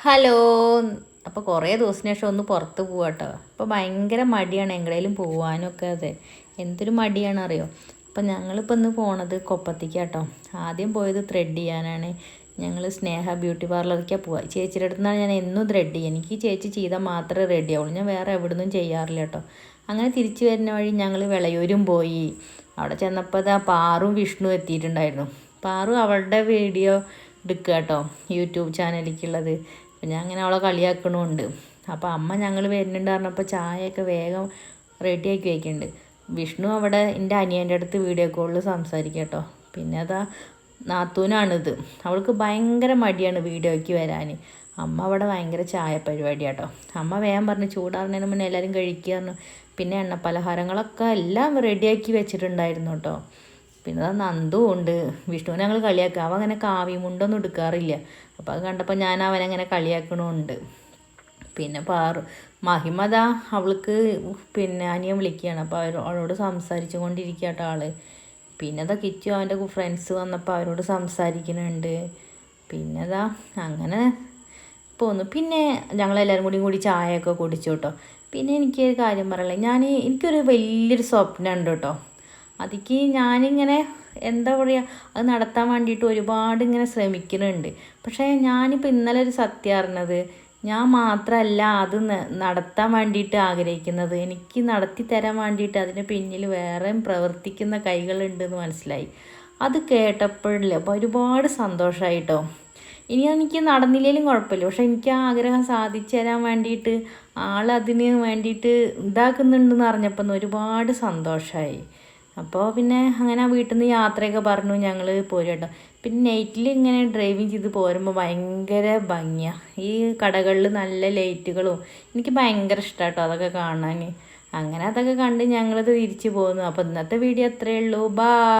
Hello. അപ്പോൾ കുറേ ദിവസത്തിന് ശേഷം ഒന്ന് പുറത്ത് പോവാട്ടോ. അപ്പോൾ ഭയങ്കര മടിയാണ് എങ്ങടേലും പോകാനൊക്കെ. അതെ, എന്തൊരു മടിയാണ് അറിയോ. അപ്പോൾ ഞങ്ങളിപ്പോൾ ഇന്ന് പോണത് കൊപ്പത്തിക്കാട്ടോ. ആദ്യം പോയത് ത്രെഡ് ചെയ്യാനാണ്. ഞങ്ങൾ സ്നേഹ ബ്യൂട്ടി പാർലറിലേക്കാണ് പോവുക. ചേച്ചിയുടെ അടുത്ത് നിന്നാണ് ഞാൻ എന്നും ത്രെഡ് ചെയ്യുക. എനിക്ക് ചേച്ചി ചെയ്താൽ മാത്രമേ റെഡി ആവുള്ളൂ, ഞാൻ വേറെ എവിടെ നിന്നും ചെയ്യാറില്ല കേട്ടോ. അങ്ങനെ തിരിച്ചു വരുന്ന വഴി ഞങ്ങൾ വിളയൂരും പോയി. അവിടെ ചെന്നപ്പോൾ പാറും വിഷ്ണു എത്തിയിട്ടുണ്ടായിരുന്നു. പാറു അവളുടെ വീഡിയോ എടുക്കുക കേട്ടോ, യൂട്യൂബ് ചാനലിലേക്കുള്ളത്. അപ്പം ഞാൻ അങ്ങനെ അവളെ കളിയാക്കണമുണ്ട്. അപ്പോൾ അമ്മ ഞങ്ങൾ വരുന്നുണ്ട് പറഞ്ഞപ്പോൾ ചായയൊക്കെ വേഗം റെഡിയാക്കി വയ്ക്കുന്നുണ്ട്. വിഷ്ണു അവിടെ എൻ്റെ അനിയൻ്റെ അടുത്ത് വീഡിയോ കോളിൽ സംസാരിക്കുക കേട്ടോ. പിന്നെ നാത്തൂനാണിത്. അവൾക്ക് ഭയങ്കര മടിയാണ് വീഡിയോയ്ക്ക് വരാൻ. അമ്മ അവിടെ ഭയങ്കര ചായ പരിപാടി കേട്ടോ. അമ്മ വേഗം പറഞ്ഞ് ചൂടാറുന്നതിന് മുന്നേ എല്ലാവരും കഴിക്കുക പറഞ്ഞു. പിന്നെ എണ്ണ പലഹാരങ്ങളൊക്കെ എല്ലാം റെഡിയാക്കി വെച്ചിട്ടുണ്ടായിരുന്നു കേട്ടോ. പിന്നെ നന്ദും ഉണ്ട്. വിഷ്ണുവിനെ ഞങ്ങൾ കളിയാക്കുക. അവൻ അങ്ങനെ കാവി മുണ്ടൊന്നും എടുക്കാറില്ല. അപ്പോൾ അത് കണ്ടപ്പോൾ ഞാൻ അവനങ്ങനെ കളിയാക്കണമുണ്ട്. പിന്നെ മഹിമത അവൾക്ക് പിന്നെ അനിയൻ വിളിക്കുകയാണ്. അപ്പോൾ അവളോട് സംസാരിച്ചു കൊണ്ടിരിക്കുക കേട്ടോ ആൾ. പിന്നെ കിച്ചു അവൻ്റെ ഫ്രണ്ട്സ് വന്നപ്പോൾ അവരോട് സംസാരിക്കുന്നുണ്ട്. പിന്നെ അങ്ങനെ പോന്നു. പിന്നെ ഞങ്ങളെല്ലാവരും കൂടി ചായയൊക്കെ കുടിച്ചു കേട്ടോ. പിന്നെ എനിക്ക് കാര്യം പറയല്ലേ, എനിക്കൊരു വലിയൊരു സ്വപ്നം ഉണ്ട് കേട്ടോ. അതിക്ക് ഞാനിങ്ങനെ എന്താ പറയുക, അത് നടത്താൻ വേണ്ടിയിട്ട് ഒരുപാട് ഇങ്ങനെ ശ്രമിക്കുന്നുണ്ട്. പക്ഷേ ഞാനിപ്പോൾ ഇന്നലെ ഒരു സത്യം അറിഞ്ഞത്, ഞാൻ മാത്രമല്ല അത് നടത്താൻ വേണ്ടിയിട്ട് ആഗ്രഹിക്കുന്നത്, എനിക്ക് നടത്തി തരാൻ വേണ്ടിയിട്ട് അതിന് പിന്നിൽ വേറെയും പ്രവർത്തിക്കുന്ന കൈകളുണ്ടെന്ന് മനസ്സിലായി. അത് കേട്ടപ്പോഴില്ല അപ്പോൾ ഒരുപാട് സന്തോഷമായിട്ടോ. ഇനി എനിക്ക് നടന്നില്ലെങ്കിലും കുഴപ്പമില്ല, പക്ഷെ എനിക്ക് ആ ആഗ്രഹം സാധിച്ചു തരാൻ വേണ്ടിയിട്ട് ആളതിന് വേണ്ടിയിട്ട് ഇതാക്കുന്നുണ്ടെന്ന് അറിഞ്ഞപ്പോൾ ഒരുപാട് സന്തോഷമായി. അപ്പോൾ പിന്നെ അങ്ങനെ വീട്ടിൽ നിന്ന് യാത്രയൊക്കെ പറഞ്ഞു ഞങ്ങൾ പോരും കേട്ടോ. പിന്നെ നൈറ്റിൽ ഇങ്ങനെ ഡ്രൈവിങ് ചെയ്ത് പോരുമ്പോൾ ഭയങ്കര ഭംഗിയാണ്. ഈ കടകളിൽ നല്ല ലൈറ്റുകളും എനിക്ക് ഭയങ്കര ഇഷ്ടമാണ് കേട്ടോ അതൊക്കെ കാണാൻ. അങ്ങനെ അതൊക്കെ കണ്ട് ഞങ്ങളത് തിരിച്ചു പോന്നു. അപ്പോൾ ഇന്നത്തെ വീഡിയോ അത്രയേ ഉള്ളൂ. ബൈ.